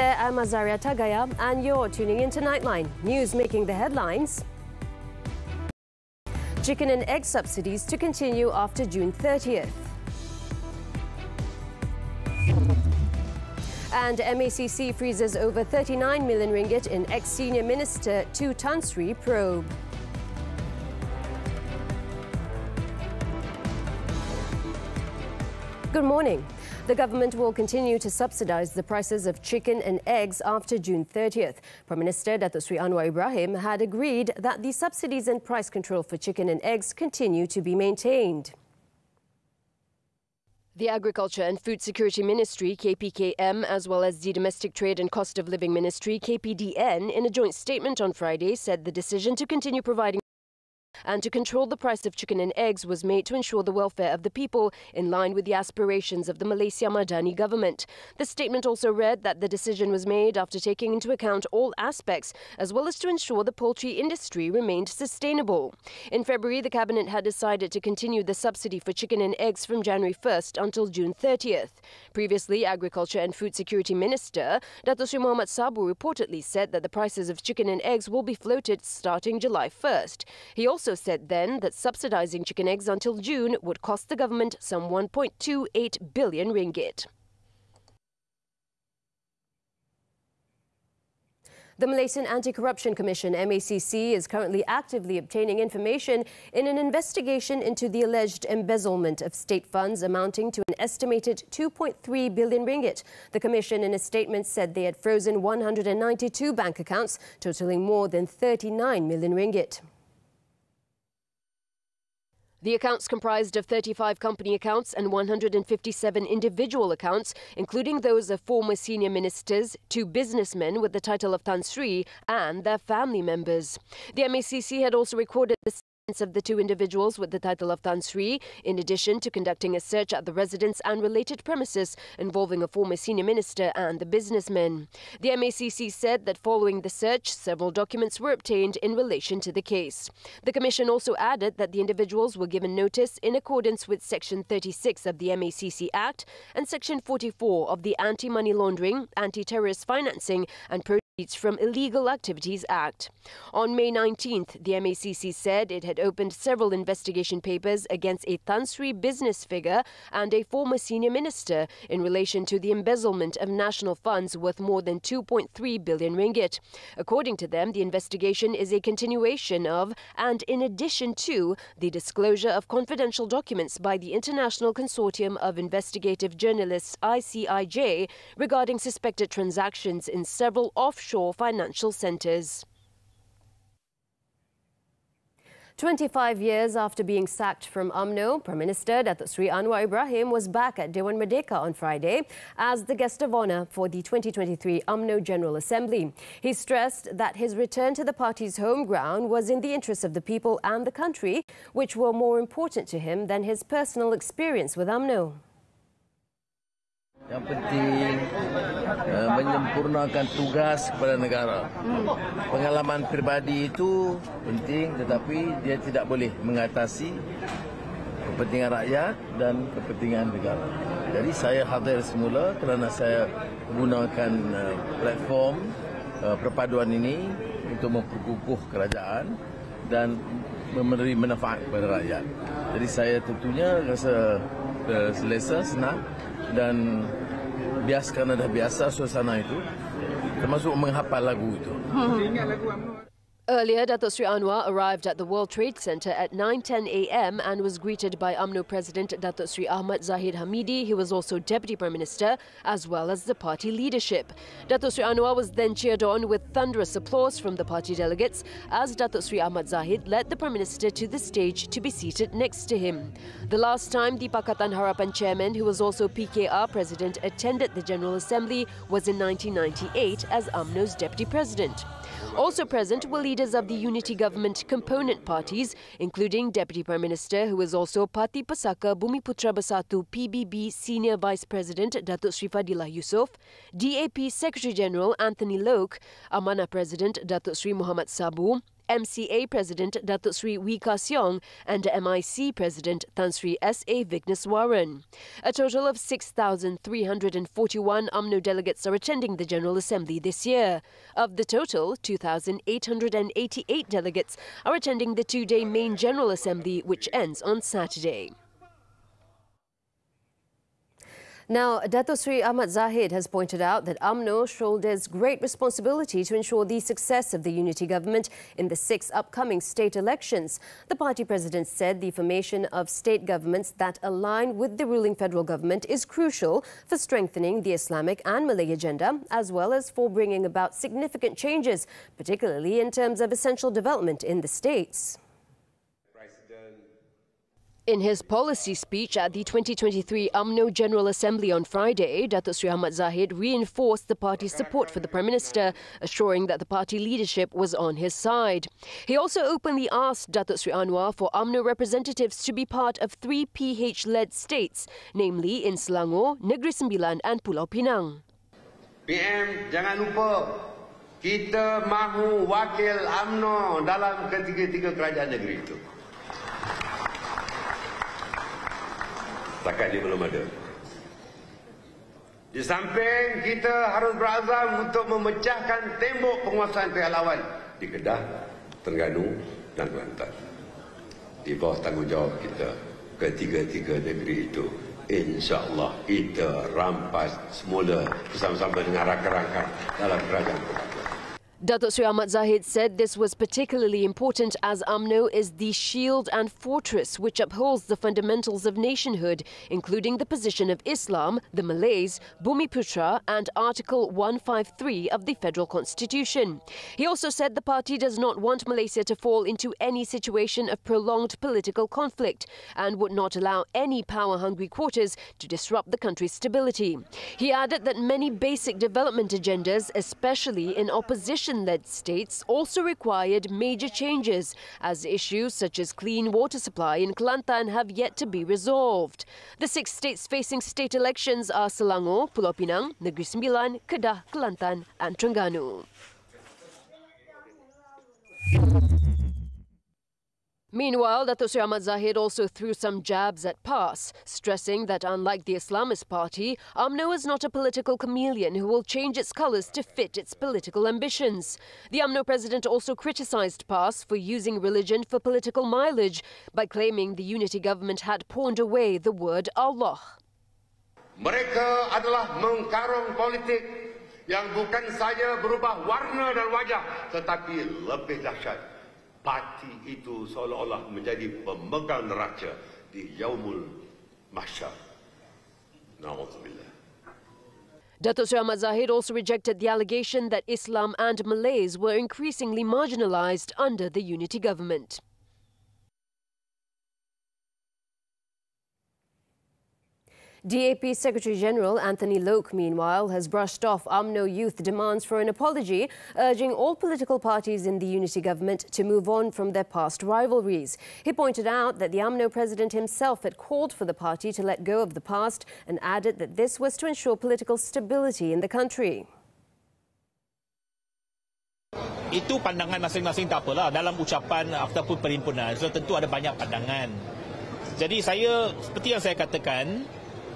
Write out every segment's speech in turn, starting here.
there, I'm Azaria Tagaya and you're tuning in to Nightline. News making the headlines. Chicken and egg subsidies to continue after June 30th. And MACC freezes over 39 million ringgit in ex-senior minister to Tan Sri probe. Good morning. The government will continue to subsidise the prices of chicken and eggs after June 30th. Prime Minister Datuk Sri Anwar Ibrahim had agreed that the subsidies and price control for chicken and eggs continue to be maintained. The Agriculture and Food Security Ministry, KPKM, as well as the Domestic Trade and Cost of Living Ministry, KPDN, in a joint statement on Friday, said the decision to continue providing and to control the price of chicken and eggs was made to ensure the welfare of the people in line with the aspirations of the Malaysia Madani government. The statement also read that the decision was made after taking into account all aspects as well as to ensure the poultry industry remained sustainable. In February, the Cabinet had decided to continue the subsidy for chicken and eggs from January 1st until June 30th. Previously, Agriculture and Food Security Minister Datuk Sri Mohamed Sabu reportedly said that the prices of chicken and eggs will be floated starting July 1st. He also said then that subsidising chicken eggs until June would cost the government some 1.28 billion ringgit. The Malaysian Anti-Corruption Commission, MACC, is currently actively obtaining information in an investigation into the alleged embezzlement of state funds amounting to an estimated 2.3 billion ringgit. The Commission, in a statement, said they had frozen 192 bank accounts, totalling more than 39 million ringgit. The accounts comprised of 35 company accounts and 157 individual accounts, including those of former senior ministers, 2 businessmen with the title of Tan Sri, and their family members. The MACC had also recorded the of the 2 individuals with the title of Tan Sri, in addition to conducting a search at the residence and related premises involving a former senior minister and the businessmen. The MACC said that following the search, several documents were obtained in relation to the case. The Commission also added that the individuals were given notice in accordance with Section 36 of the MACC Act and Section 44 of the Anti-Money Laundering, Anti-Terrorist Financing and Proceeds from Illegal Activities Act. On May 19th, the MACC said it had opened several investigation papers against a Tan Sri business figure and a former senior minister in relation to the embezzlement of national funds worth more than 2.3 billion ringgit. According to them, the investigation is a continuation of and in addition to the disclosure of confidential documents by the International Consortium of Investigative Journalists, ICIJ, regarding suspected transactions in several offshore financial centres. 25 years after being sacked from UMNO, Prime Minister Datuk Sri Anwar Ibrahim was back at Dewan Merdeka on Friday as the guest of honour for the 2023 UMNO General Assembly. He stressed that his return to the party's home ground was in the interests of the people and the country, which were more important to him than his personal experience with UMNO. Yang penting menyempurnakan tugas kepada negara. Pengalaman pribadi itu penting, tetapi dia tidak boleh mengatasi kepentingan rakyat dan kepentingan negara. Jadi saya hadir semula kerana saya gunakan platform perpaduan ini untuk memperkukuh kerajaan dan memberi manfaat kepada rakyat. Jadi saya tentunya rasa selesa, senang dan kerana dah biasa suasana itu, termasuk menghafal lagu itu. Earlier, Datuk Sri Anwar arrived at the World Trade Center at 9:10 a.m. and was greeted by UMNO President Datuk Sri Ahmad Zahid Hamidi, who was also Deputy Prime Minister, as well as the party leadership. Datuk Sri Anwar was then cheered on with thunderous applause from the party delegates as Datuk Sri Ahmad Zahid led the Prime Minister to the stage to be seated next to him. The last time the Pakatan Harapan chairman, who was also PKR President, attended the General Assembly was in 1998 as UMNO's Deputy President. Also present were leaders of the Unity Government component parties, including Deputy Prime Minister, who is also Parti Pesaka Bumiputra Bersatu PBB Senior Vice President Datuk Sri Fadilah Yusof, DAP Secretary General Anthony Loke, Amanah President Datuk Sri Mohamed Sabu, MCA President Datuk Sri Wee Ka Siong and MIC President Tan Sri S.A. Vigneswaran. A total of 6,341 UMNO delegates are attending the General Assembly this year. Of the total, 2,888 delegates are attending the two-day main General Assembly, which ends on Saturday. Now, Datuk Sri Ahmad Zahid has pointed out that UMNO shoulders great responsibility to ensure the success of the unity government in the 6 upcoming state elections. The party president said the formation of state governments that align with the ruling federal government is crucial for strengthening the Islamic and Malay agenda, as well as for bringing about significant changes, particularly in terms of essential development in the states. In his policy speech at the 2023 UMNO General Assembly on Friday, Datuk Sri Ahmad Zahid reinforced the party's support for the Prime Minister, assuring that the party leadership was on his side. He also openly asked Datuk Sri Anwar for UMNO representatives to be part of 3 PH-led states, namely in Selangor, Negeri Sembilan and Pulau Pinang. PM, jangan lupa, kita mahu wakil UMNO dalam ketiga-tiga kerajaan negeri itu. Setakat dia belum ada. Di samping kita harus berazam untuk memecahkan tembok penguasaan pihak lawan di Kedah, Terengganu dan Kelantan. Di bawah tanggungjawab kita, ketiga-tiga negeri itu, insya-Allah kita rampas semula bersama-sama dengan rakan-rakan dalam kerajaan persatuan. Datuk Sri Ahmad Zahid said this was particularly important as UMNO is the shield and fortress which upholds the fundamentals of nationhood, including the position of Islam, the Malays, Bumiputra and Article 153 of the Federal Constitution. He also said the party does not want Malaysia to fall into any situation of prolonged political conflict and would not allow any power-hungry quarters to disrupt the country's stability. He added that many basic development agendas, especially in opposition-led states, also required major changes, as issues such as clean water supply in Kelantan have yet to be resolved. The 6 states facing state elections are Selangor, Pulau Pinang, Negeri Sembilan, Kedah, Kelantan and Terengganu. Meanwhile, Datuk Sri Ahmad Zahid also threw some jabs at PAS, stressing that unlike the Islamist Party, UMNO is not a political chameleon who will change its colours to fit its political ambitions. The UMNO president also criticised PAS for using religion for political mileage by claiming the unity government had pawned away the word Allah. Mereka adalah mengkarung politik yang bukan saja berubah warna dan wajah, tetapi lebih dahsyat. Parti itu seolah-olah menjadi pemegang neraca di Yaumul Mahsyar. Na'udzubillah. Datuk Sri Ahmad Zahid also rejected the allegation that Islam and Malays were increasingly marginalised under the unity government. DAP Secretary-General Anthony Loke, meanwhile, has brushed off UMNO youth demands for an apology, urging all political parties in the unity government to move on from their past rivalries. He pointed out that the UMNO president himself had called for the party to let go of the past and added that this was to ensure political stability in the country. Itu pandangan masing-masing tak apalah dalam ucapan ataupun perhimpunan. So tentu ada banyak pandangan. Jadi saya, seperti yang saya katakan,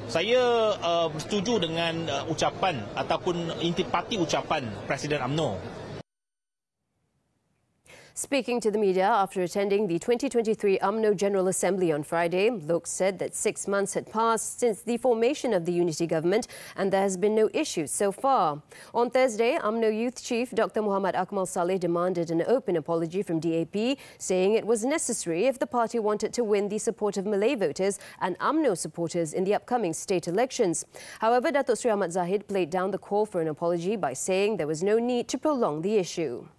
saya setuju dengan ucapan ataupun intipati ucapan Presiden UMNO. Speaking to the media after attending the 2023 UMNO General Assembly on Friday, Loke said that 6 months had passed since the formation of the unity government and there has been no issues so far. On Thursday, UMNO Youth Chief Dr. Muhammad Akmal Saleh demanded an open apology from DAP, saying it was necessary if the party wanted to win the support of Malay voters and UMNO supporters in the upcoming state elections. However, Datuk Sri Ahmad Zahid played down the call for an apology by saying there was no need to prolong the issue.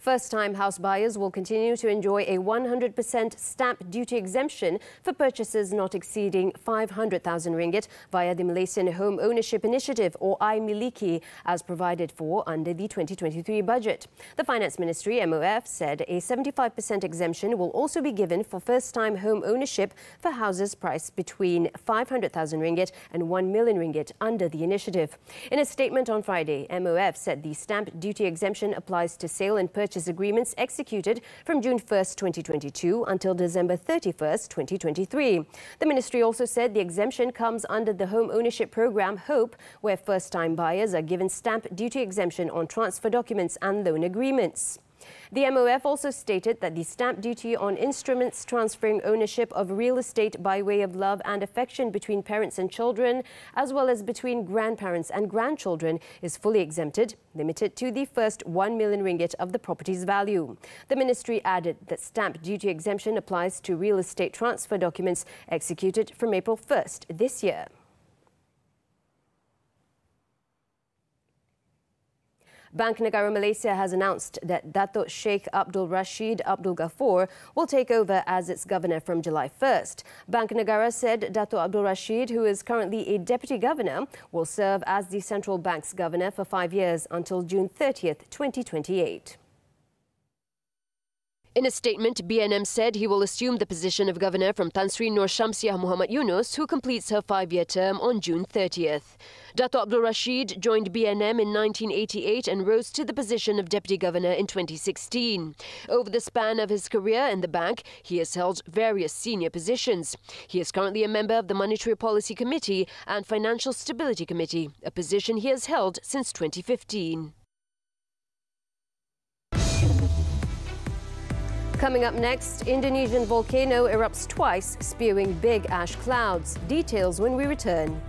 First-time house buyers will continue to enjoy a 100% stamp duty exemption for purchases not exceeding 500,000 ringgit via the Malaysian Home Ownership Initiative, or iMiliki, as provided for under the 2023 budget. The Finance Ministry, MOF, said a 75% exemption will also be given for first-time home ownership for houses priced between 500,000 ringgit and 1 million ringgit under the initiative. In a statement on Friday, MOF said the stamp duty exemption applies to sale and purchase agreements executed from June 1st, 2022 until December 31st, 2023. The ministry also said the exemption comes under the home ownership program HOPE, where first-time buyers are given stamp duty exemption on transfer documents and loan agreements. The MOF also stated that the stamp duty on instruments transferring ownership of real estate by way of love and affection between parents and children, as well as between grandparents and grandchildren, is fully exempted, limited to the first 1 million ringgit of the property's value. The ministry added that stamp duty exemption applies to real estate transfer documents executed from April 1st this year. Bank Negara Malaysia has announced that Datuk Sheikh Abdul Rashid Abdul Ghaffur will take over as its governor from July 1st. Bank Negara said Datuk Abdul Rashid, who is currently a deputy governor, will serve as the central bank's governor for 5 years until June 30th, 2028. In a statement, BNM said he will assume the position of governor from Tan Sri Nur Shamsiah Muhammad Yunus, who completes her 5-year term on June 30th. Dato' Abdul Rashid joined BNM in 1988 and rose to the position of deputy governor in 2016. Over the span of his career in the bank, he has held various senior positions. He is currently a member of the Monetary Policy Committee and Financial Stability Committee, a position he has held since 2015. Coming up next, Indonesian volcano erupts twice, spewing big ash clouds. Details when we return.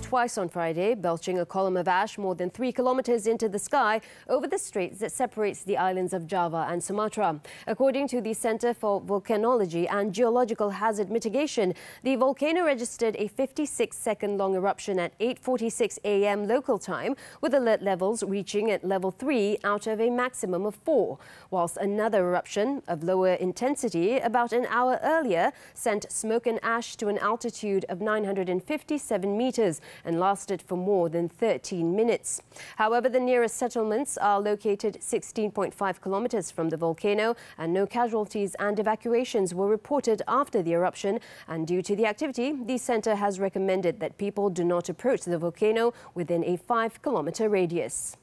Twice on Friday, belching a column of ash more than 3 kilometers into the sky over the straits that separates the islands of Java and Sumatra. According to the Centre for Volcanology and Geological Hazard Mitigation, the volcano registered a 56-second long eruption at 8:46 a.m. local time, with alert levels reaching at level 3 out of a maximum of 4, whilst another eruption of lower intensity about an hour earlier sent smoke and ash to an altitude of 957 meters and lasted for more than 13 minutes. However, the nearest settlements are located 16.5 kilometers from the volcano, and no casualties and evacuations were reported after the eruption. And due to the activity, the centre has recommended that people do not approach the volcano within a 5-kilometer radius.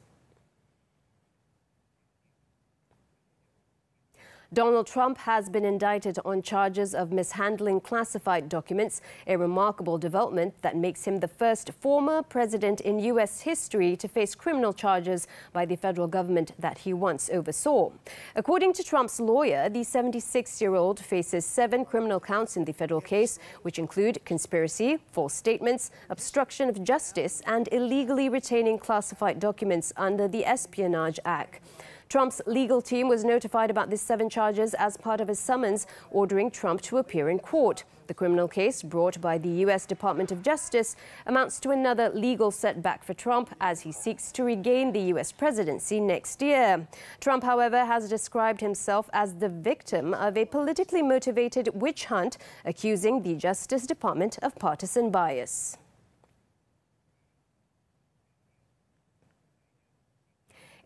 Donald Trump has been indicted on charges of mishandling classified documents, a remarkable development that makes him the first former president in U.S. history to face criminal charges by the federal government that he once oversaw. According to Trump's lawyer, the 76-year-old faces 7 criminal counts in the federal case, which include conspiracy, false statements, obstruction of justice, and illegally retaining classified documents under the Espionage Act. Trump's legal team was notified about these 7 charges as part of a summons ordering Trump to appear in court. The criminal case brought by the U.S. Department of Justice amounts to another legal setback for Trump as he seeks to regain the U.S. presidency next year. Trump, however, has described himself as the victim of a politically motivated witch hunt, accusing the Justice Department of partisan bias.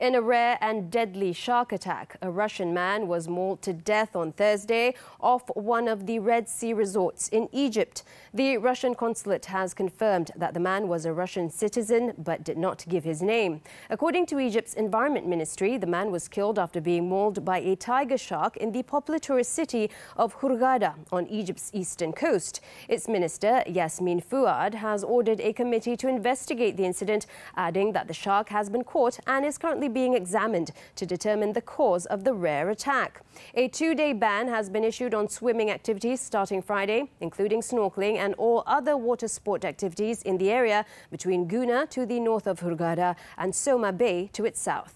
In a rare and deadly shark attack, a Russian man was mauled to death on Thursday off one of the Red Sea resorts in Egypt. The Russian consulate has confirmed that the man was a Russian citizen but did not give his name. According to Egypt's Environment Ministry, the man was killed after being mauled by a tiger shark in the popular tourist city of Hurghada on Egypt's eastern coast. Its minister, Yasmin Fuad, has ordered a committee to investigate the incident, adding that the shark has been caught and is currently being examined to determine the cause of the rare attack. A 2-day ban has been issued on swimming activities starting Friday, including snorkeling and all other water sport activities in the area between Guna to the north of Hurghada and Soma Bay to its south.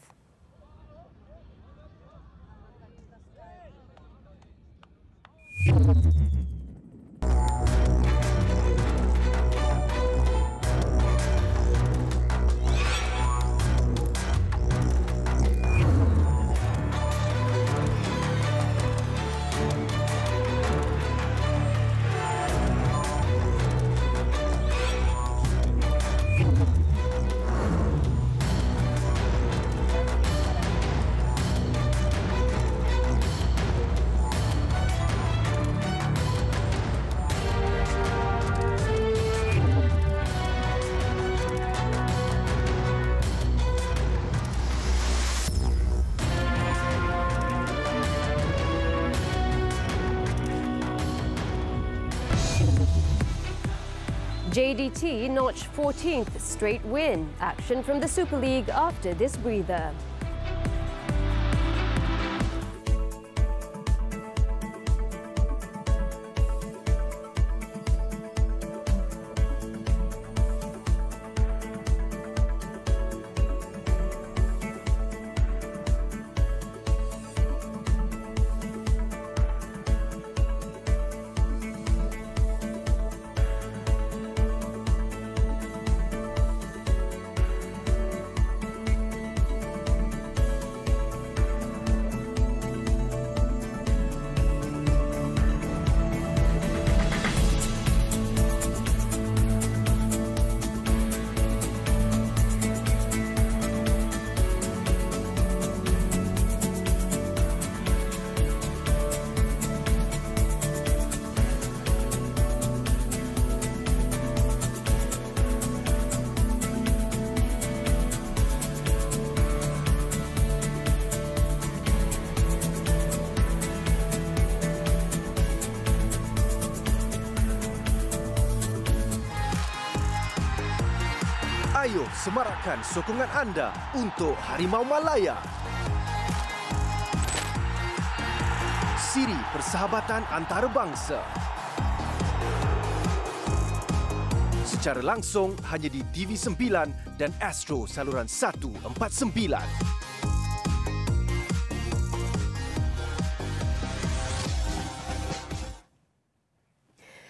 JDT notched 14th straight win. Action from the Super League after this breather. Ayo semarakkan sokongan anda untuk Harimau Malaya. Siri Persahabatan Antarabangsa. Secara langsung hanya di TV9 dan Astro saluran 149.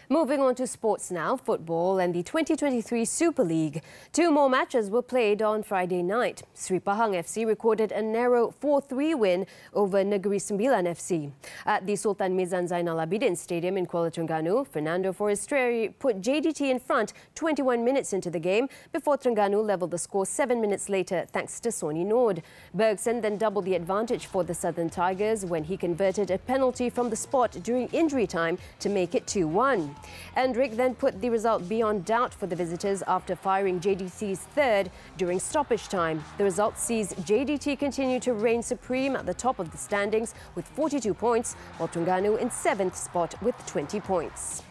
Moving on to sports now, football and the 2023 Super League. 2 more matches were played on Friday night. Sri Pahang FC recorded a narrow 4-3 win over Negeri Sembilan FC. At the Sultan Mizan Zainal Abidin Stadium in Kuala Terengganu, Fernando Forestieri put JDT in front 21 minutes into the game before Terengganu levelled the score 7 minutes later thanks to Sonny Nord. Bergson then doubled the advantage for the Southern Tigers when he converted a penalty from the spot during injury time to make it 2-1. Endrick then put the result beyond doubt for the visitors after firing JDT's third during stoppage time. The result sees JDT continue to reign supreme at the top of the standings with 42 points, while Terengganu in 7th spot with 20 points.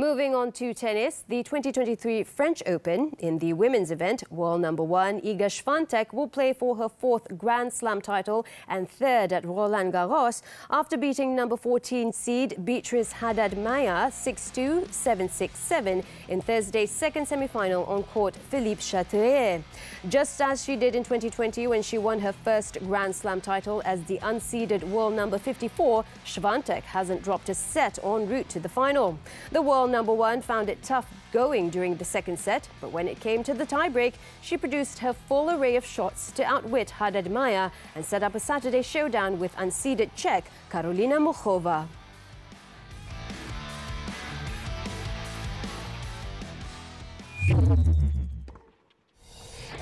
Moving on to tennis, the 2023 French Open. In the women's event, world number 1 Iga Swiatek will play for her 4th Grand Slam title and 3rd at Roland Garros after beating number 14 seed Beatrice Haddad-Maia 6-2, 7-6, 7 in Thursday's second semi-final on court Philippe Chatrier. Just as she did in 2020 when she won her first Grand Slam title as the unseeded world number 54, Swiatek hasn't dropped a set en route to the final. The world number 1 found it tough going during the second set, but when it came to the tiebreak, she produced her full array of shots to outwit Haddad-Maia and set up a Saturday showdown with unseeded Czech Karolina Muchova.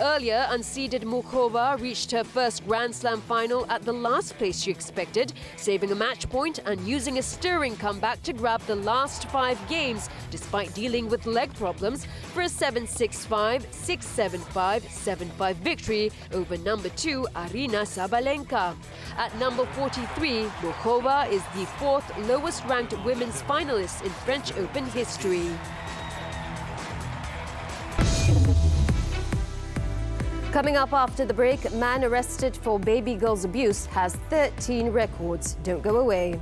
Earlier, unseeded Muchova reached her first Grand Slam final at the last place she expected, saving a match point and using a stirring comeback to grab the last 5 games, despite dealing with leg problems, for a 7-6-5, 6-7-5, 7-5 victory over number 2 Aryna Sabalenka. At number 43, Muchova is the 4th lowest-ranked women's finalist in French Open history. Coming up after the break, man arrested for baby girl's abuse has 13 records. Don't go away.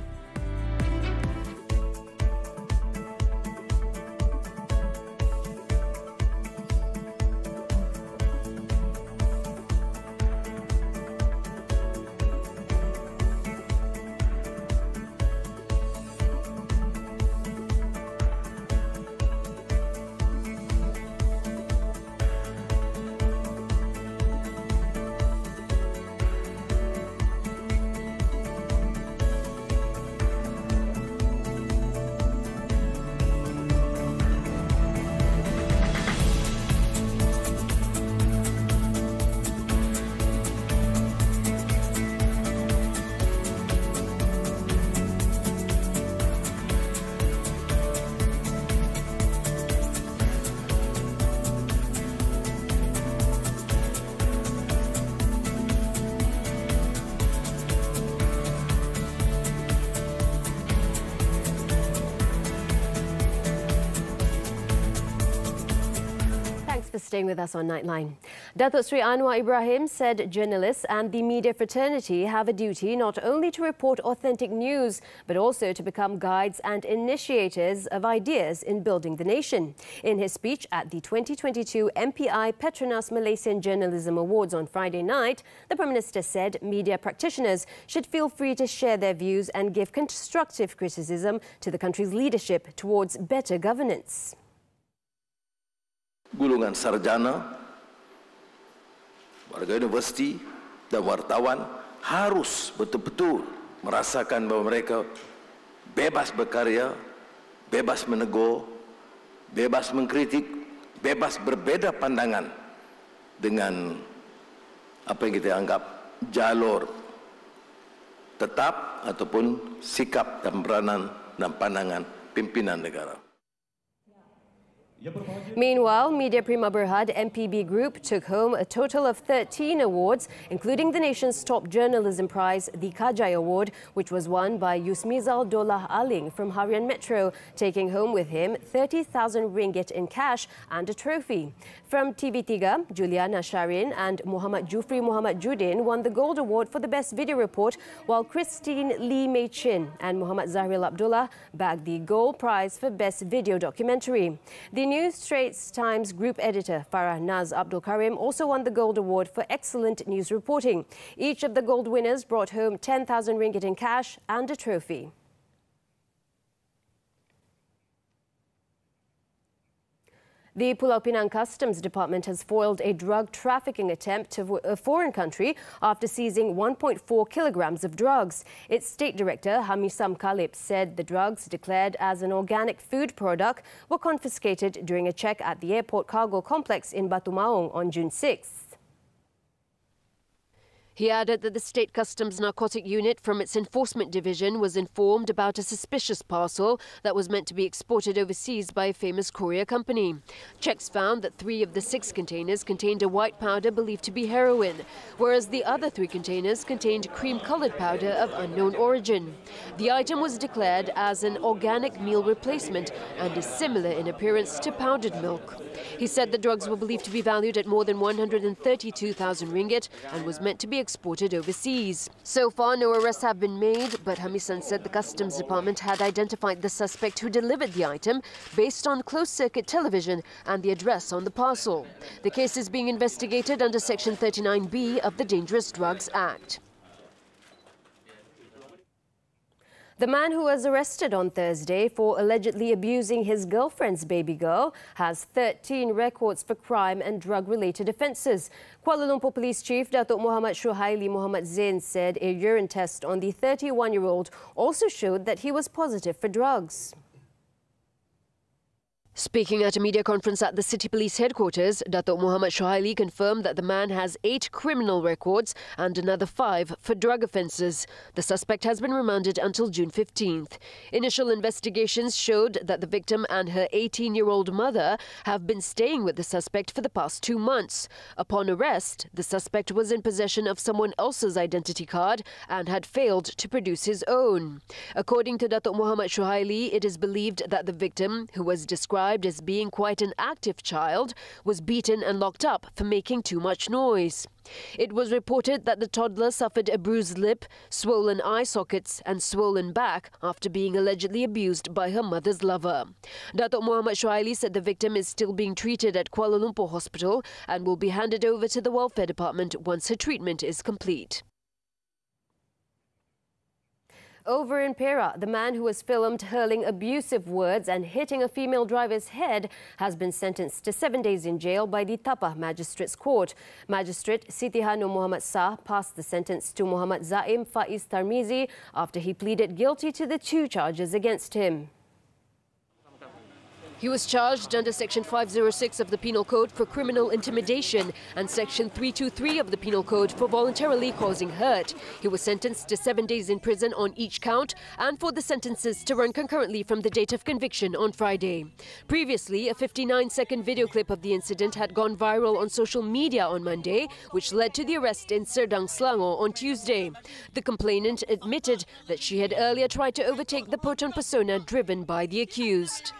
For staying with us on Nightline. Datuk Sri Anwar Ibrahim said journalists and the media fraternity have a duty not only to report authentic news, but also to become guides and initiators of ideas in building the nation. In his speech at the 2022 MPI Petronas Malaysian Journalism Awards on Friday night, the Prime Minister said media practitioners should feel free to share their views and give constructive criticism to the country's leadership towards better governance. Golongan sarjana, warga universiti dan wartawan harus betul-betul merasakan bahawa mereka bebas berkarya, bebas menegur, bebas mengkritik, bebas berbeza pandangan dengan apa yang kita anggap jalur tetap ataupun sikap dan peranan dan pandangan pimpinan negara. Meanwhile, Media Prima Berhad MPB Group took home a total of 13 awards, including the nation's top journalism prize, the Kajai Award, which was won by Yusmizal Dollah Aling from Harian Metro, taking home with him 30,000 ringgit in cash and a trophy. From TV3, Juliana Sharin and Muhammad Jufri Muhammad Judin won the Gold Award for the Best Video Report, while Christine Lee Mei Chin and Muhammad Zahril Abdullah bagged the Gold Prize for Best Video Documentary. The New Straits Times Group Editor Farah Naz Abdul Karim also won the Gold Award for excellent news reporting. Each of the gold winners brought home 10,000 ringgit in cash and a trophy. The Pulau Pinang Customs Department has foiled a drug trafficking attempt to a foreign country after seizing 1.4 kilograms of drugs. Its State Director, Hamisam Kalip, said the drugs, declared as an organic food product, were confiscated during a check at the airport cargo complex in Batu Maung on June 6th. He added that the State Customs Narcotic Unit from its Enforcement Division was informed about a suspicious parcel that was meant to be exported overseas by a famous courier company. Checks found that 3 of the 6 containers contained a white powder believed to be heroin, whereas the other 3 containers contained cream-coloured powder of unknown origin. The item was declared as an organic meal replacement and is similar in appearance to powdered milk. He said the drugs were believed to be valued at more than 132,000 ringgit and was meant to be exported overseas. So far, no arrests have been made, but Hamisan said the Customs Department had identified the suspect who delivered the item based on closed-circuit television and the address on the parcel. The case is being investigated under Section 39B of the Dangerous Drugs Act. The man who was arrested on Thursday for allegedly abusing his girlfriend's baby girl has 13 records for crime and drug-related offences. Kuala Lumpur Police Chief Datuk Muhammad Shuhaili Muhammad Zain said a urine test on the 31-year-old also showed that he was positive for drugs. Speaking at a media conference at the City Police Headquarters, Datuk Muhammad Shuhaili confirmed that the man has 8 criminal records and another 5 for drug offences. The suspect has been remanded until June 15th. Initial investigations showed that the victim and her 18-year-old mother have been staying with the suspect for the past 2 months. Upon arrest, the suspect was in possession of someone else's identity card and had failed to produce his own. According to Datuk Muhammad Shuhaili, it is believed that the victim, who was described as being quite an active child, was beaten and locked up for making too much noise. It was reported that the toddler suffered a bruised lip, swollen eye sockets and swollen back after being allegedly abused by her mother's lover. Datuk Muhammad Shuhaili said the victim is still being treated at Kuala Lumpur Hospital and will be handed over to the Welfare Department once her treatment is complete. Over in Perak, the man who was filmed hurling abusive words and hitting a female driver's head has been sentenced to 7 days in jail by the Tapah Magistrates Court. Magistrate Siti Hanu Muhammad Sah passed the sentence to Muhammad Zaim Faiz Tarmizi after he pleaded guilty to the 2 charges against him. He was charged under Section 506 of the Penal Code for criminal intimidation and Section 323 of the Penal Code for voluntarily causing hurt. He was sentenced to 7 days in prison on each count and for the sentences to run concurrently from the date of conviction on Friday. Previously, a 59-second video clip of the incident had gone viral on social media on Monday, which led to the arrest in Serdang, Selangor on Tuesday. The complainant admitted that she had earlier tried to overtake the Proton persona driven by the accused.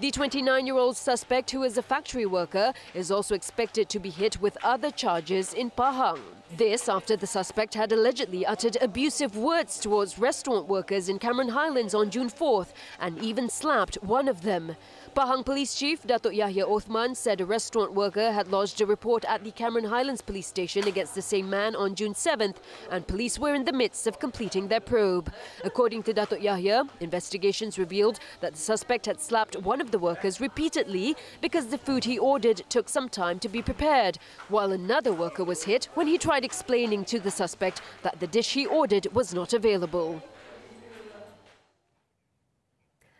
The 29-year-old suspect, who is a factory worker, is also expected to be hit with other charges in Pahang. This after the suspect had allegedly uttered abusive words towards restaurant workers in Cameron Highlands on June 4th and even slapped one of them. Pahang Police Chief Datuk Yahya Othman said a restaurant worker had lodged a report at the Cameron Highlands Police Station against the same man on June 7th, and police were in the midst of completing their probe. According to Datuk Yahya, investigations revealed that the suspect had slapped one of the workers repeatedly because the food he ordered took some time to be prepared, while another worker was hit when he tried explaining to the suspect that the dish he ordered was not available.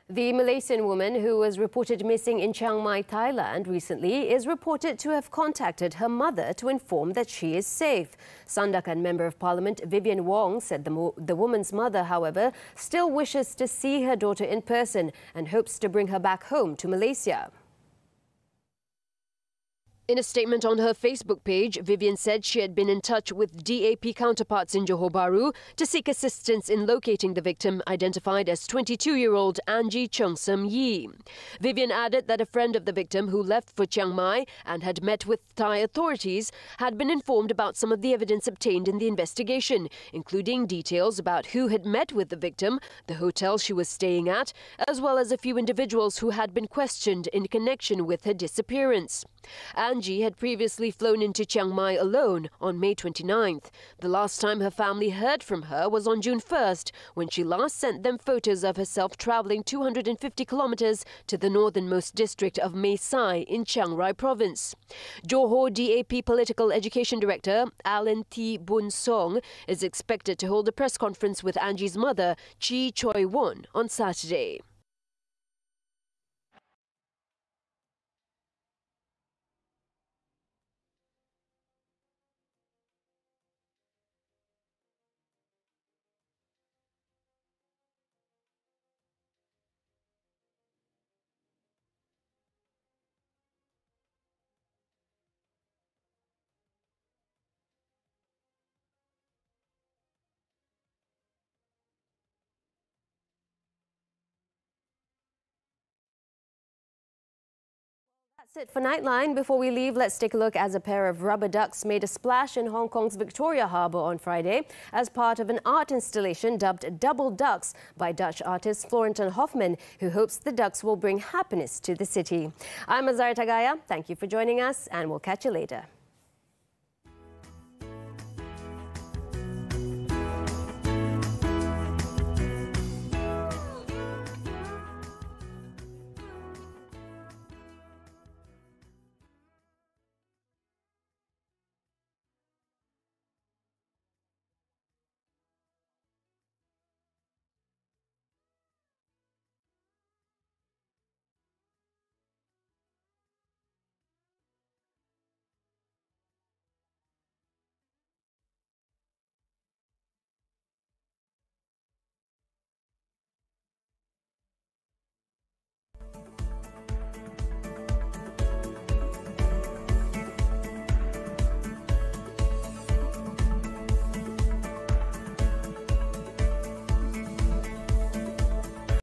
The Malaysian woman who was reported missing in Chiang Mai, Thailand recently is reported to have contacted her mother to inform that she is safe. Sandakan Member of Parliament Vivian Wong said the woman's mother, however, still wishes to see her daughter in person and hopes to bring her back home to Malaysia. In a statement on her Facebook page, Vivian said she had been in touch with DAP counterparts in Johor Bahru to seek assistance in locating the victim, identified as 22-year-old Angie Cheong-Sam Yi. Vivian added that a friend of the victim who left for Chiang Mai and had met with Thai authorities had been informed about some of the evidence obtained in the investigation, including details about who had met with the victim, the hotel she was staying at, as well as a few individuals who had been questioned in connection with her disappearance. Angie had previously flown into Chiang Mai alone on May 29th. The last time her family heard from her was on June 1st, when she last sent them photos of herself travelling 250 kilometres to the northernmost district of Mae Sai in Chiang Rai province. Johor DAP Political Education Director Alan T. Boon Song is expected to hold a press conference with Angie's mother, Chi Choi Won, on Saturday. That's it for Nightline. Before we leave, let's take a look as a pair of rubber ducks made a splash in Hong Kong's Victoria Harbour on Friday as part of an art installation dubbed Double Ducks by Dutch artist Florentin Hoffman, who hopes the ducks will bring happiness to the city. I'm Azara Tagaya. Thank you for joining us, and we'll catch you later.